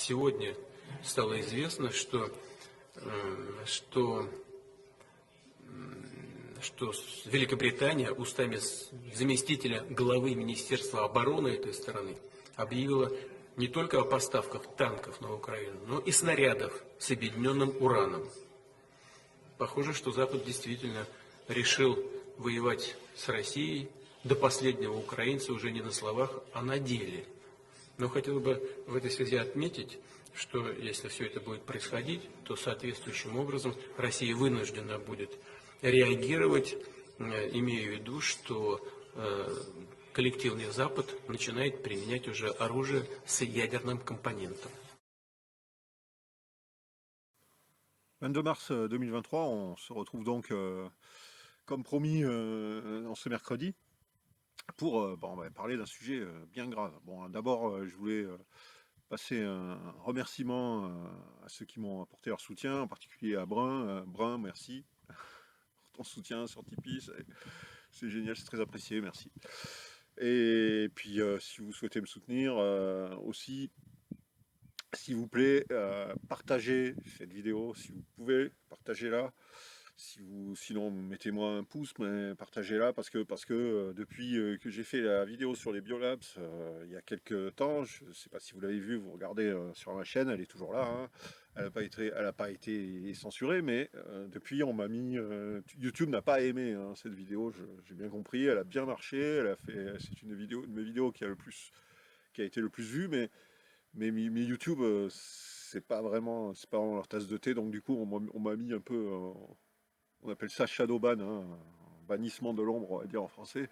Сегодня стало известно, что Великобритания устами заместителя главы Министерства обороны этой страны объявила не только о поставках танков на Украину, но и снарядов с объединенным ураном. Похоже, что Запад действительно решил воевать с Россией до последнего украинца уже не на словах, а на деле. Но хотел бы в этой связи отметить, что если все это будет происходить, то соответствующим образом Россия вынуждена будет реагировать, имея в виду, что коллективный Запад начинает применять уже оружие с ядерным компонентом. 22 mars 2023, on se retrouve donc, comme promis, en ce mercredi, pour on va parler d'un sujet bien grave. Bon, d'abord, je voulais passer un remerciement à ceux qui m'ont apporté leur soutien, en particulier à Brun. Brun, merci pour ton soutien sur Tipeee, c'est génial, c'est très apprécié, merci. Et puis, si vous souhaitez me soutenir aussi, s'il vous plaît, partagez cette vidéo, si vous pouvez, partagez-la. Sinon, mettez-moi un pouce, mais partagez-la parce que depuis que j'ai fait la vidéo sur les biolabs il y a quelques temps, je ne sais pas si vous l'avez vu, vous regardez sur ma chaîne, elle est toujours là, hein. Elle n'a pas été censurée, mais depuis on m'a mis, YouTube n'a pas aimé cette vidéo, j'ai bien compris, elle a bien marché, c'est une de mes vidéos qui a été le plus vue, mais YouTube, c'est pas vraiment leur tasse de thé, donc du coup on m'a mis un peu, on appelle ça shadowban, hein, un bannissement de l'ombre, on va dire en français.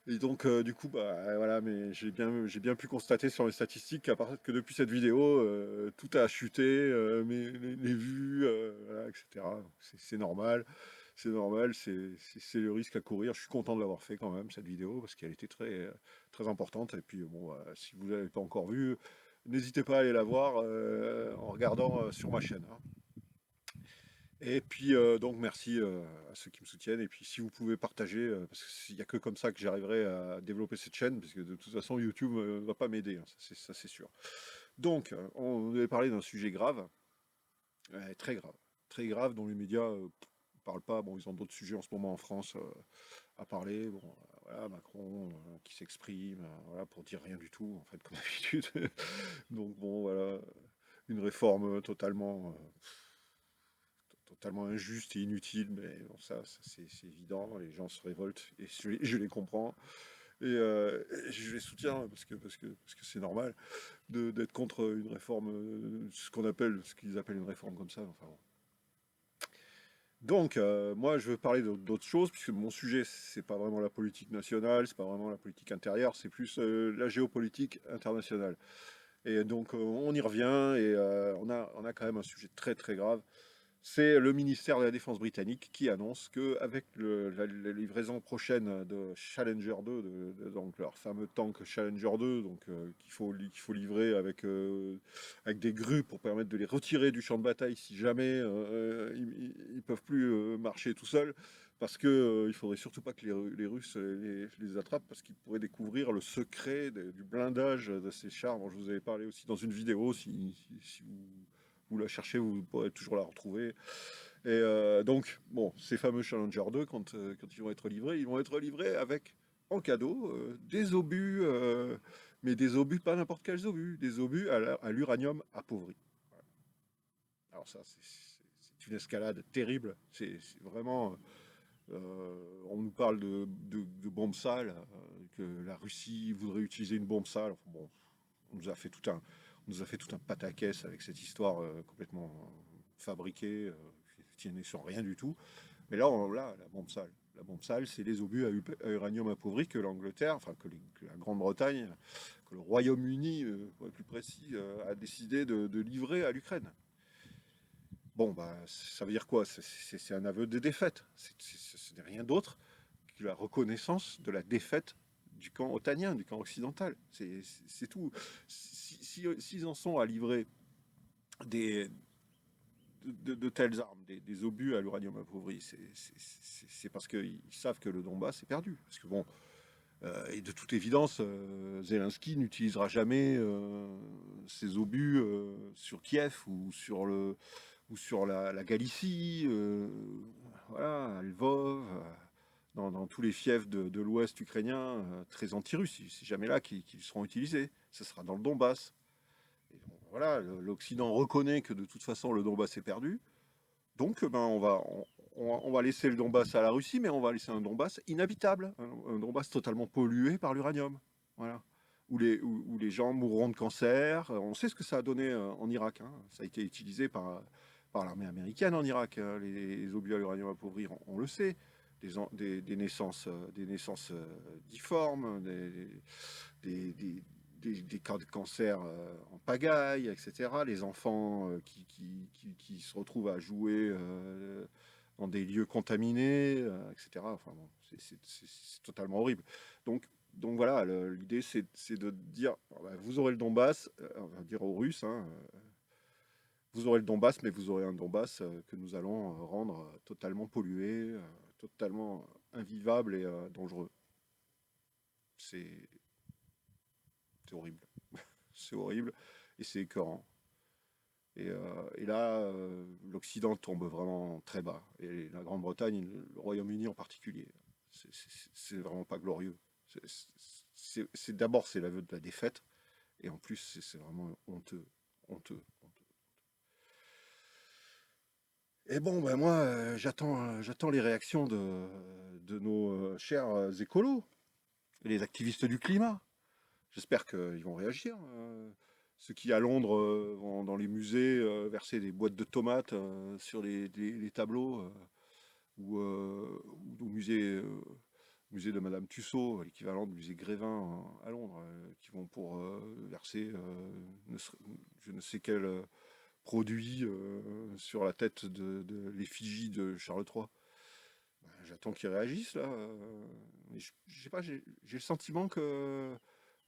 Et donc du coup, voilà, mais j'ai bien pu constater sur les statistiques que depuis cette vidéo, tout a chuté, les vues, voilà, etc. C'est normal, c'est normal, c'est le risque à courir. Je suis content de l'avoir fait quand même cette vidéo parce qu'elle était très importante. Et puis bon, si vous l'avez pas encore vue, n'hésitez pas à aller la voir en regardant sur ma chaîne, hein. Et puis donc merci à ceux qui me soutiennent. Et puis si vous pouvez partager, parce qu'il n'y a que comme ça que j'arriverai à développer cette chaîne, parce que de toute façon YouTube ne va pas m'aider, hein, ça c'est sûr. Donc on devait parler d'un sujet grave, très grave, dont les médias ne parlent pas. Bon, ils ont d'autres sujets en ce moment en France à parler. Bon, voilà, Macron qui s'exprime, voilà, pour dire rien du tout, en fait, comme d'habitude. Donc bon, voilà, une réforme totalement injuste et inutile, mais bon, ça c'est évident, les gens se révoltent et je les comprends. Et je les soutiens parce que c'est normal d'être contre une réforme, ce qu'ils appellent une réforme comme ça. Enfin, bon. Donc, moi, je veux parler d'autres choses, puisque mon sujet, c'est pas vraiment la politique nationale, c'est pas vraiment la politique intérieure, c'est plus la géopolitique internationale. Et donc, on y revient, et on a quand même un sujet très grave. C'est le ministère de la Défense britannique qui annonce qu'avec la livraison prochaine de Challenger 2, donc leur fameux tank Challenger 2, donc, qu'il faut livrer avec des grues pour permettre de les retirer du champ de bataille si jamais ils peuvent plus marcher tout seuls, parce que il faudrait surtout pas que les Russes les attrapent, parce qu'ils pourraient découvrir le secret du blindage de ces chars. Bon, je vous avais parlé aussi dans une vidéo, si vous la cherchez, vous pourrez toujours la retrouver. Et donc, bon, ces fameux Challenger 2, quand ils vont être livrés avec, en cadeau, des obus, mais des obus, pas n'importe quels obus, des obus à l'uranium appauvri. Voilà. Alors ça, c'est une escalade terrible. C'est vraiment... on nous parle de bombes sales, que la Russie voudrait utiliser une bombe sale. Enfin, bon, on nous a fait tout un pataquès avec cette histoire complètement fabriquée, qui n'est sur rien du tout. Mais là, la bombe sale. La bombe sale, c'est les obus à uranium appauvri que l'Angleterre, enfin que la Grande-Bretagne, que le Royaume-Uni, pour être plus précis, a décidé de livrer à l'Ukraine. Bon, ça veut dire quoi? C'est un aveu de défaite. Ce n'est rien d'autre que la reconnaissance de la défaite du camp otanien, du camp occidental. C'est tout. S'ils en sont à livrer de telles armes, des obus à l'uranium appauvri, c'est parce qu'ils savent que le Donbass est perdu. Parce que bon, Et de toute évidence, Zelensky n'utilisera jamais ses obus sur Kiev ou sur la Galicie, voilà, à Lvov, dans tous les fiefs de l'Ouest ukrainien très anti-russes. C'est jamais là qu'ils seront utilisés. Ce sera dans le Donbass. Et donc, voilà, l'Occident reconnaît que de toute façon le Donbass est perdu. Donc, ben, on va laisser le Donbass à la Russie, mais on va laisser un Donbass inhabitable, un Donbass totalement pollué par l'uranium. Voilà. Où les gens mourront de cancer. On sait ce que ça a donné en Irak, hein. Ça a été utilisé par l'armée américaine en Irak, hein. Les obus à l'uranium appauvri, on le sait. Des naissances difformes, des cas de cancer en pagaille, etc. Les enfants qui se retrouvent à jouer dans des lieux contaminés, etc. Enfin bon, c'est totalement horrible. Donc voilà, l'idée c'est de dire, bah, vous aurez le Donbass, on va dire aux Russes, hein, vous aurez le Donbass, mais vous aurez un Donbass que nous allons rendre totalement pollué, totalement invivable et dangereux. C'est horrible. C'est horrible et c'est écœurant. Et là, l'Occident tombe vraiment très bas. Et la Grande-Bretagne, le Royaume-Uni en particulier, c'est vraiment pas glorieux. D'abord, c'est l'aveu de la défaite. Et en plus, c'est vraiment honteux. Honteux. Honteux. Et bon, ben moi, j'attends les réactions de nos chers écolos, les activistes du climat. J'espère qu'ils vont réagir. Ceux qui, à Londres, vont dans les musées verser des boîtes de tomates sur les tableaux, ou au musée de Madame Tussaud, l'équivalent du musée Grévin à Londres, qui vont pour verser je ne sais quel produit sur la tête de l'effigie de Charles III. Ben, j'attends qu'ils réagissent là. Mais je sais pas, j'ai le sentiment que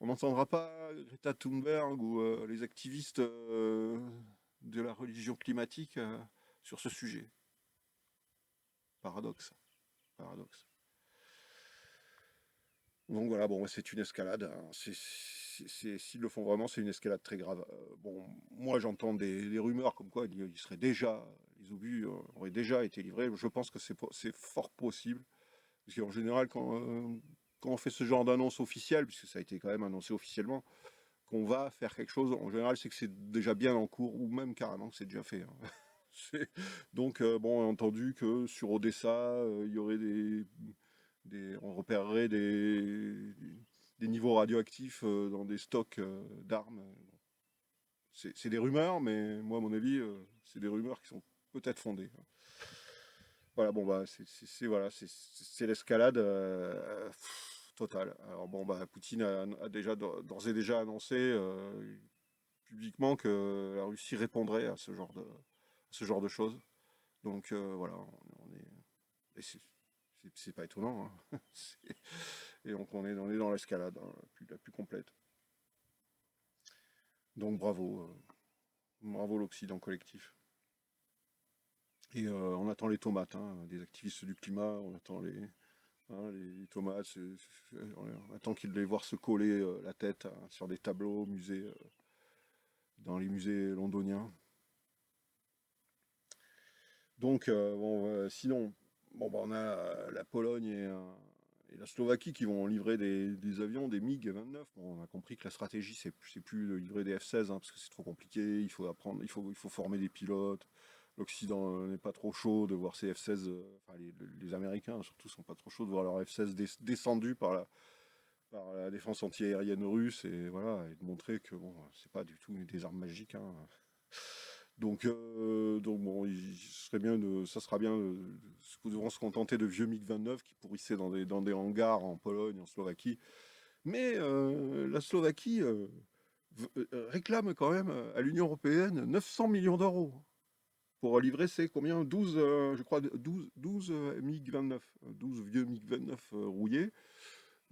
on n'entendra pas Greta Thunberg ou les activistes de la religion climatique sur ce sujet. Paradoxe. Paradoxe. Donc voilà, bon, c'est une escalade, hein. S'ils le font vraiment, c'est une escalade très grave. Bon, moi j'entends des rumeurs comme quoi les obus auraient déjà été livrés. Je pense que c'est fort possible. Parce qu'en général, quand on fait ce genre d'annonce officielle, puisque ça a été quand même annoncé officiellement, qu'on va faire quelque chose, en général, c'est que c'est déjà bien en cours, ou même carrément que c'est déjà fait, hein. Donc, bon, entendu que sur Odessa, il y aurait on repérerait des niveaux radioactifs dans des stocks d'armes. C'est des rumeurs, mais moi, à mon avis, c'est des rumeurs qui sont peut-être fondées. Voilà, bon, bah, voilà, c'est l'escalade totale. Alors, bon, bah, Poutine a déjà, d'ores et déjà annoncé publiquement que la Russie répondrait à ce genre de choses. Donc, voilà, et c'est pas étonnant, hein. Et donc, on est dans l'escalade, hein, la plus complète. Donc, bravo l'Occident collectif. Et on attend les tomates, hein, des activistes du climat, on attend les tomates, on attend qu'ils les voir se coller la tête hein, sur des tableaux au musée, dans les musées londoniens. Donc, bon, sinon, bon, bah, on a la Pologne et la Slovaquie qui vont livrer des avions, des MiG-29. Bon, on a compris que la stratégie, c'est plus de livrer des F-16, hein, parce que c'est trop compliqué, il faut apprendre, il faut former des pilotes. L'Occident n'est pas trop chaud de voir ces F-16, enfin les Américains surtout sont pas trop chauds de voir leurs F-16 descendus par la défense antiaérienne russe, et voilà, et de montrer que bon, c'est pas du tout des armes magiques, hein. Donc bon, ça sera bien, nous devrons se contenter de vieux MiG-29 qui pourrissaient dans des hangars en Pologne, en Slovaquie. Mais la Slovaquie réclame quand même à l'Union européenne 900 millions d'euros pour livrer ses combien 12, je crois, 12 MiG-29, 12 vieux MiG-29 rouillés.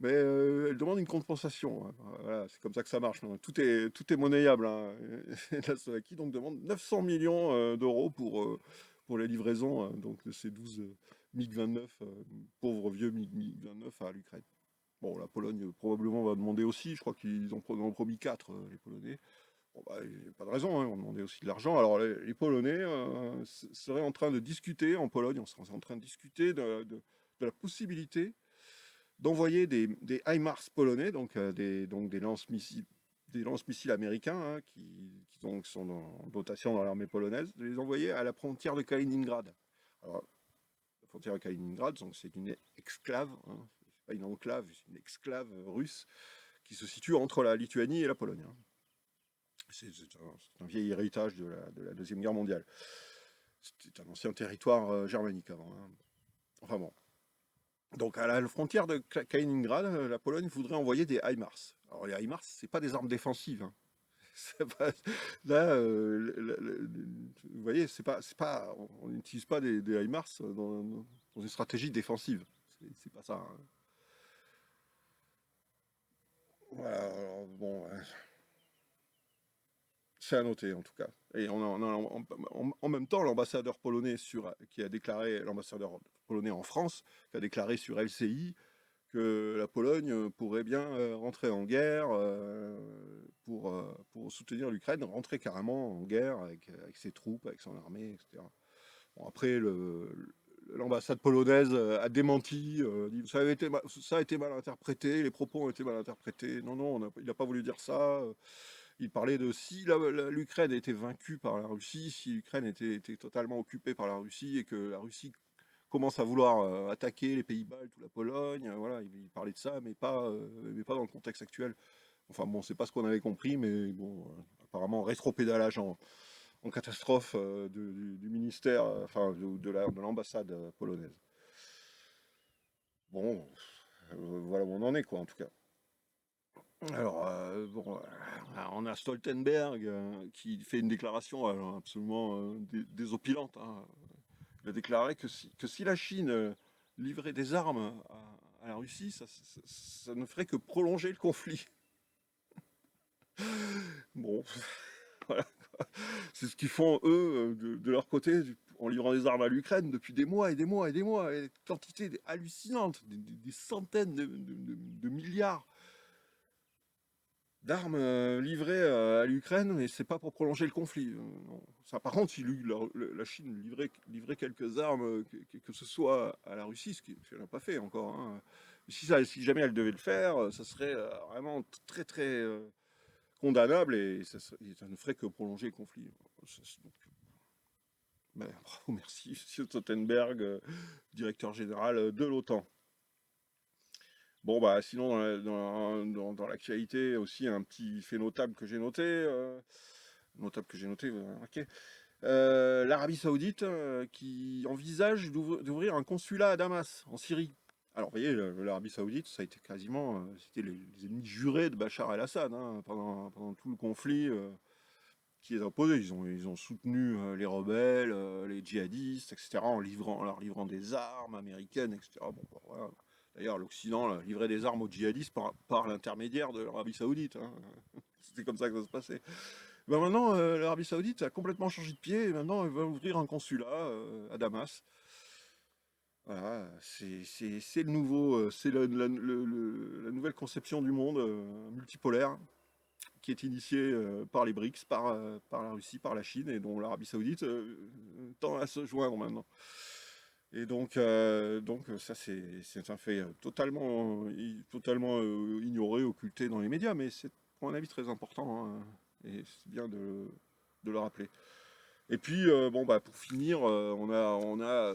Mais elle demande une compensation, hein. Voilà, c'est comme ça que ça marche, hein. Tout est monnayable, hein. La Slovaquie donc demande 900 millions d'euros pour les livraisons donc, de ces 12 MiG-29, pauvres vieux MiG-29 à l'Ukraine. Bon, la Pologne probablement va demander aussi, je crois qu'ils en ont promis 4, les Polonais. Bon, bah, il n'y a pas de raison, hein, on demandait aussi de l'argent. Alors les Polonais seraient en train de discuter, en Pologne, on serait en train de discuter de la possibilité d'envoyer des HIMARS polonais, donc des lance-missiles américains, hein, qui donc sont en dotation dans l'armée polonaise, de les envoyer à la frontière de Kaliningrad. Alors, la frontière de Kaliningrad, donc c'est une exclave, hein, c'est pas une enclave, c'est une exclave russe qui se situe entre la Lituanie et la Pologne, hein. C'est un vieil héritage de la Deuxième Guerre mondiale. C'était un ancien territoire germanique avant, hein. Enfin bon. Donc à la frontière de Kaliningrad, la Pologne voudrait envoyer des HIMARS. Alors les HIMARS, c'est pas des armes défensives, hein. Là, vous voyez, on n'utilise pas des HIMARS dans une stratégie défensive. C'est pas ça, hein. Voilà, alors, bon, c'est à noter en tout cas. Et en même temps, l'ambassadeur polonais l'ambassadeur polonais en France, qui a déclaré sur LCI que la Pologne pourrait bien rentrer en guerre pour soutenir l'Ukraine, rentrer carrément en guerre avec ses troupes, avec son armée, etc. Bon, après, l'ambassade polonaise a démenti, dit ça a été mal interprété, les propos ont été mal interprétés. Non, non, il n'a pas voulu dire ça. Il parlait de si l'Ukraine était vaincue par la Russie, si l'Ukraine était totalement occupée par la Russie et que la Russie commence à vouloir attaquer les pays baltes ou la Pologne, voilà, il parlait de ça, mais pas dans le contexte actuel. Enfin bon, c'est pas ce qu'on avait compris, mais bon, apparemment rétropédalage en catastrophe du ministère, enfin de l'ambassade polonaise. Bon, voilà où on en est, quoi, en tout cas. Alors, bon, on a Stoltenberg qui fait une déclaration absolument désopilante, hein. Il a déclaré que si la Chine livrait des armes à la Russie, ça ne ferait que prolonger le conflit. Bon, voilà. C'est ce qu'ils font, eux, de leur côté, en livrant des armes à l'Ukraine depuis des mois et des mois et des mois, et des quantités hallucinantes, des centaines de milliards d'armes livrées à l'Ukraine, mais c'est pas pour prolonger le conflit. Non. Ça, par contre, si la Chine livrait quelques armes, que ce soit à la Russie, ce qu'elle n'a pas fait encore, hein. Si jamais elle devait le faire, ça serait vraiment très très condamnable et ça ne ferait que prolonger le conflit. Donc, ben, bravo, merci, M. Stoltenberg, directeur général de l'OTAN. Bon, bah, sinon, dans l'actualité, aussi, un petit fait notable que j'ai noté. Vous avez remarqué. L'Arabie Saoudite qui envisage d'ouvrir un consulat à Damas, en Syrie. Alors, vous voyez, l'Arabie Saoudite, ça a été quasiment. C'était les ennemis jurés de Bachar el-Assad, hein, pendant tout le conflit qui les a opposés. Ils ont soutenu les rebelles, les djihadistes, etc., en leur livrant des armes américaines, etc. Bon, bah, voilà. D'ailleurs, l'Occident livrait des armes aux djihadistes par l'intermédiaire de l'Arabie Saoudite, hein. C'était comme ça que ça se passait. Ben maintenant, l'Arabie Saoudite a complètement changé de pied et maintenant elle va ouvrir un consulat à Damas. Voilà, c'est le nouveau, c'est la nouvelle conception du monde multipolaire qui est initiée par les BRICS, par la Russie, par la Chine et dont l'Arabie Saoudite tend à se joindre maintenant. Et donc ça c'est un fait totalement ignoré, occulté dans les médias, mais c'est à mon avis très important, hein, et c'est bien de le rappeler. Et puis bon bah pour finir, on a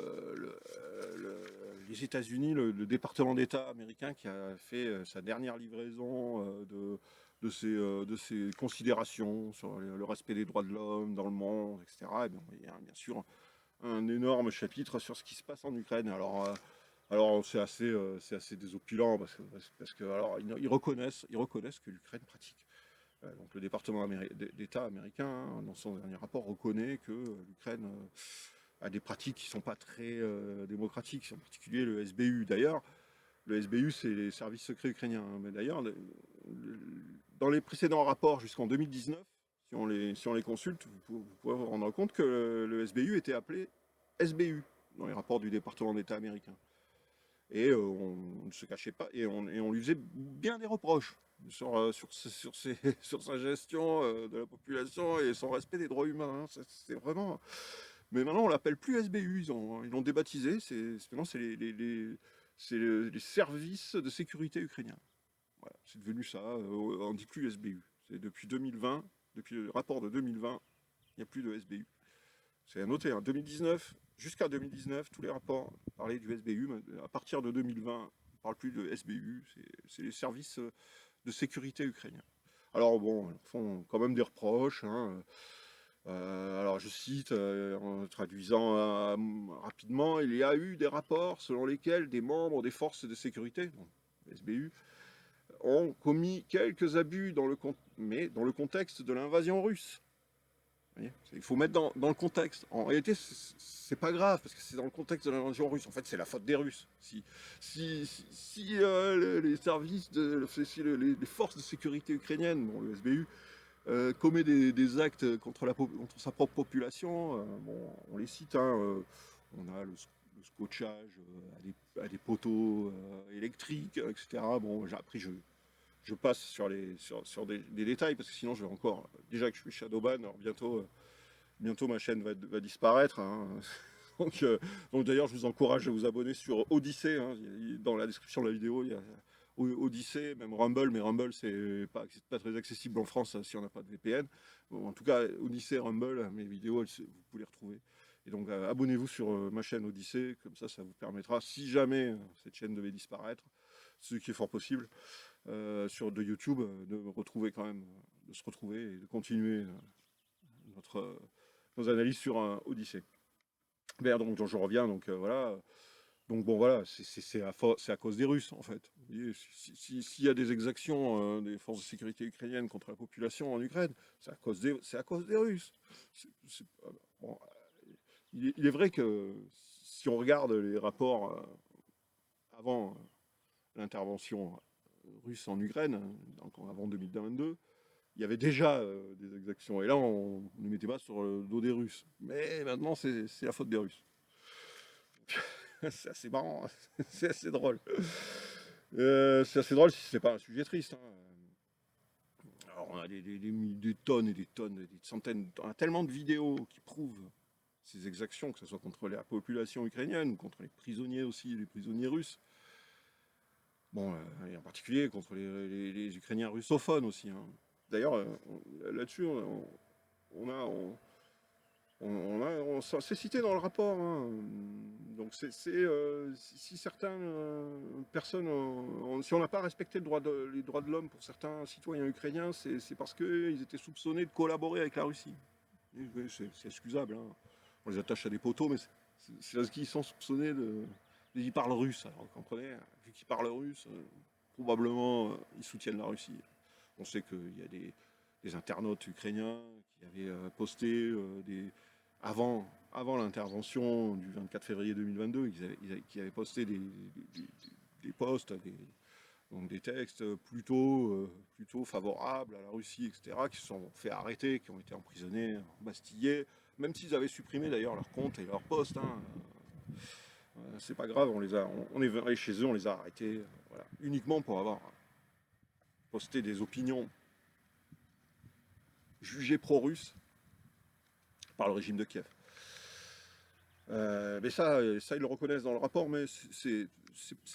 les États-Unis, le département d'État américain qui a fait sa dernière livraison de ses considérations sur le respect des droits de l'homme dans le monde, etc. Et bien, il y a bien sûr un énorme chapitre sur ce qui se passe en Ukraine. Alors c'est assez désopilant parce que alors ils reconnaissent que l'Ukraine pratique. Donc le département d'État américain, hein, dans son dernier rapport, reconnaît que l'Ukraine a des pratiques qui ne sont pas très démocratiques, en particulier le SBU. D'ailleurs, le SBU, c'est les services secrets ukrainiens, hein. Mais d'ailleurs, dans les précédents rapports jusqu'en 2019, si on les consulte, vous pourrez vous rendre compte que le SBU était appelé SBU dans les rapports du département d'État américain. et on ne se cachait pas, et on lui faisait bien des reproches sur sa gestion de la population et son respect des droits humains, hein. C'est vraiment... Mais maintenant, on l'appelle plus SBU, ils l'ont débaptisé, maintenant c'est les services de sécurité ukrainiens. Voilà, c'est devenu ça, on ne dit plus SBU. C'est depuis 2020, depuis le rapport de 2020, il n'y a plus de SBU. C'est à noter, hein, 2019, jusqu'à 2019, tous les rapports parlaient du SBU, mais à partir de 2020, on ne parle plus de SBU, c'est les services de sécurité ukrainiens. Alors bon, ils font quand même des reproches, hein. Alors je cite, en traduisant rapidement, il y a eu des rapports selon lesquels des membres des forces de sécurité, donc SBU, ont commis quelques abus mais dans le contexte de l'invasion russe. Vous voyez, il faut mettre dans le contexte. En réalité, c'est pas grave, parce que c'est dans le contexte de l'invasion russe. En fait, c'est la faute des Russes. Si les services, les forces de sécurité ukrainiennes, bon, le SBU, commet des actes contre sa propre population, bon, on les cite, hein, on a le scotchage à des poteaux électriques, etc. Bon, après, je passe sur des détails, parce que sinon, je vais encore... Déjà que je suis Shadowban, alors bientôt ma chaîne va disparaître, hein. Donc d'ailleurs, je vous encourage à vous abonner sur Odyssée, hein. Dans la description de la vidéo, il y a Odyssée, même Rumble, mais Rumble, c'est pas très accessible en France si on n'a pas de VPN. Bon, en tout cas, Odyssée, Rumble, mes vidéos, vous pouvez les retrouver. Et donc, abonnez-vous sur ma chaîne Odyssée, comme ça vous permettra, si jamais cette chaîne devait disparaître, ce qui est fort possible, de YouTube, de retrouver quand même, de se retrouver et de continuer nos analyses sur Odyssée. Ben, donc je reviens, donc voilà. Donc bon voilà, c'est à cause des Russes en fait. Vous voyez, s'il y a des exactions des forces de sécurité ukrainiennes contre la population en Ukraine, c'est à cause des Russes. Bon, il est vrai que si on regarde les rapports avant l'intervention russe en Ukraine, donc avant 2022, il y avait déjà des exactions. Et là, on ne mettait pas sur le dos des Russes. Mais maintenant, c'est la faute des Russes. C'est assez marrant, hein. C'est assez drôle. C'est assez drôle si ce n'est pas un sujet triste, hein. Alors, on a des tonnes et des tonnes, des centaines, on a tellement de vidéos qui prouvent ces exactions, que ce soit contre la population ukrainienne ou contre les prisonniers aussi, les prisonniers russes. Bon, et en particulier contre les Ukrainiens russophones aussi, hein. D'ailleurs, là-dessus, c'est cité dans le rapport, hein. Donc, si certaines personnes, si on n'a pas respecté les droits de l'homme pour certains citoyens ukrainiens, c'est parce qu'ils étaient soupçonnés de collaborer avec la Russie. C'est excusable, hein. On les attache à des poteaux, mais c'est parce qu'ils sont soupçonnés ils parlent russe. Alors, vous comprenez, vu qu'ils parlent russe, probablement ils soutiennent la Russie. On sait qu'il y a des internautes ukrainiens qui avaient posté avant l'intervention du 24 février 2022, qui avaient posté des posts, donc des textes plutôt favorables à la Russie, etc., qui se sont fait arrêter, qui ont été emprisonnés, embastillés, même s'ils avaient supprimé d'ailleurs leur compte et leur post, hein. C'est pas grave, on est allé chez eux, on les a arrêtés, voilà, uniquement pour avoir posté des opinions jugées pro-russes par le régime de Kiev. Mais ça, ils le reconnaissent dans le rapport, mais c'est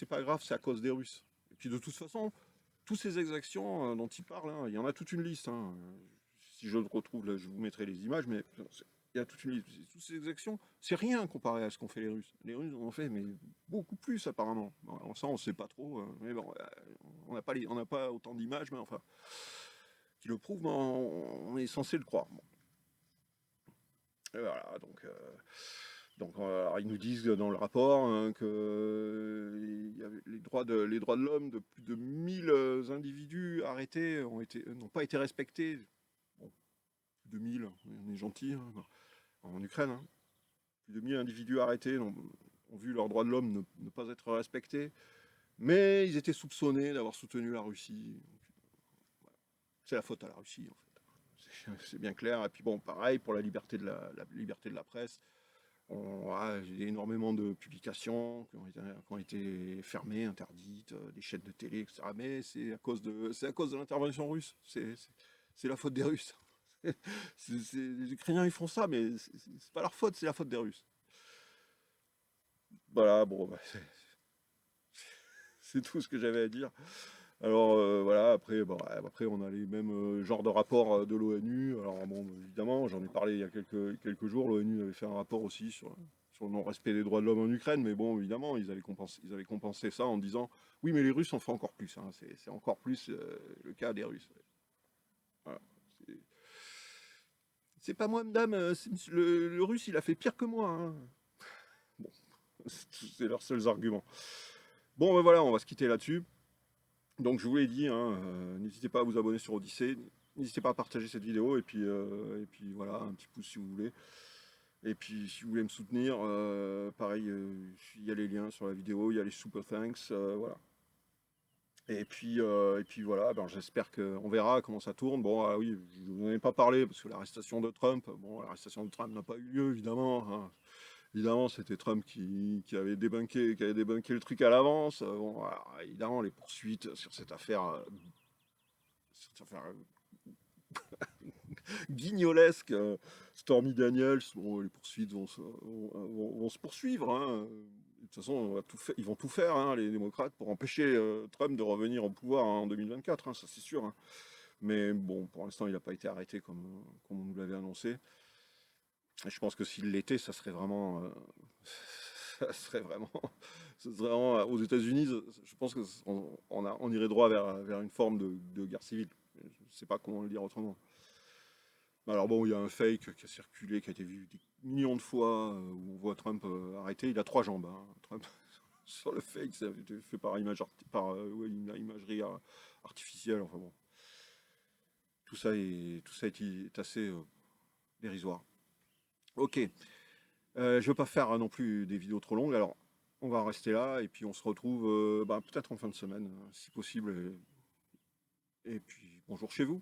pas grave, c'est à cause des Russes. Et puis de toute façon, toutes ces exactions dont ils parlent, hein, il y en a toute une liste, hein. Si je le retrouve, là, je vous mettrai les images, mais il y a toute une liste. Toutes ces exactions, c'est rien comparé à ce qu'ont fait les Russes. Les Russes ont fait mais beaucoup plus apparemment. Bon, ça, on ne sait pas trop, mais bon, on n'a pas autant d'images, mais enfin, qui le prouvent, mais on est censé le croire. Bon. Et voilà, donc alors, ils nous disent dans le rapport, hein, que y avait les droits de l'homme de plus de 1000 individus arrêtés n'ont pas été respectés. Bon, plus de 1000, on est gentil, hein, en Ukraine. Hein. Plus de 1000 individus arrêtés ont vu leurs droits de l'homme ne pas être respectés, mais ils étaient soupçonnés d'avoir soutenu la Russie. Voilà. C'est la faute à la Russie, en fait. C'est bien clair. Et puis bon, pareil pour la liberté de la presse. J'ai énormément de publications qui ont été fermées, interdites, des chaînes de télé, etc. Mais c'est à cause de l'intervention russe. C'est la faute des Russes. Les Ukrainiens, ils font ça, mais c'est pas leur faute, c'est la faute des Russes. Voilà, bon, bah, c'est tout ce que j'avais à dire. Alors voilà, après, bon, ouais, après on a les mêmes genres de rapports de l'ONU. Alors bon, évidemment, j'en ai parlé il y a quelques jours, l'ONU avait fait un rapport aussi sur le non-respect des droits de l'homme en Ukraine, mais bon, évidemment, ils avaient compensé ça en disant, oui, mais les Russes en font encore plus, hein, c'est encore plus le cas des Russes. Voilà. C'est c'est pas moi, madame, le Russe, il a fait pire que moi, hein. Bon, c'est leurs seuls arguments. Bon, ben voilà, on va se quitter là-dessus. Donc je vous l'ai dit, hein, n'hésitez pas à vous abonner sur Odyssée, n'hésitez pas à partager cette vidéo, et puis voilà, un petit pouce si vous voulez. Et puis si vous voulez me soutenir, pareil, il y a les liens sur la vidéo, il y a les super thanks, voilà. Et puis voilà, ben, j'espère qu'on verra comment ça tourne. Bon, ah oui, je vous en ai pas parlé, parce que l'arrestation de Trump, bon, l'arrestation de Trump n'a pas eu lieu, évidemment, hein. Évidemment, c'était Trump qui avait débunké le truc à l'avance. Bon, voilà, évidemment, les poursuites sur cette affaire, guignolesque, Stormy Daniels, bon, les poursuites vont se poursuivre, hein. De toute façon, ils vont tout faire, hein, les démocrates, pour empêcher Trump de revenir au pouvoir, hein, en 2024, hein, ça c'est sûr, hein. Mais bon, pour l'instant, il n'a pas été arrêté comme on nous l'avait annoncé. Et je pense que s'il l'était, ça serait vraiment, ça serait vraiment, ça serait vraiment, aux États-Unis, je pense on irait droit vers une forme de guerre civile. Je ne sais pas comment le dire autrement. Alors bon, il y a un fake qui a circulé, qui a été vu des millions de fois, où on voit Trump arrêté. Il a trois jambes, hein, Trump. Sur le fake, ça a été fait par ouais, une imagerie artificielle. Enfin bon, est assez dérisoire. Ok, je veux pas faire non plus des vidéos trop longues, alors on va en rester là, et puis on se retrouve bah, peut-être en fin de semaine, si possible. Et puis bonjour chez vous.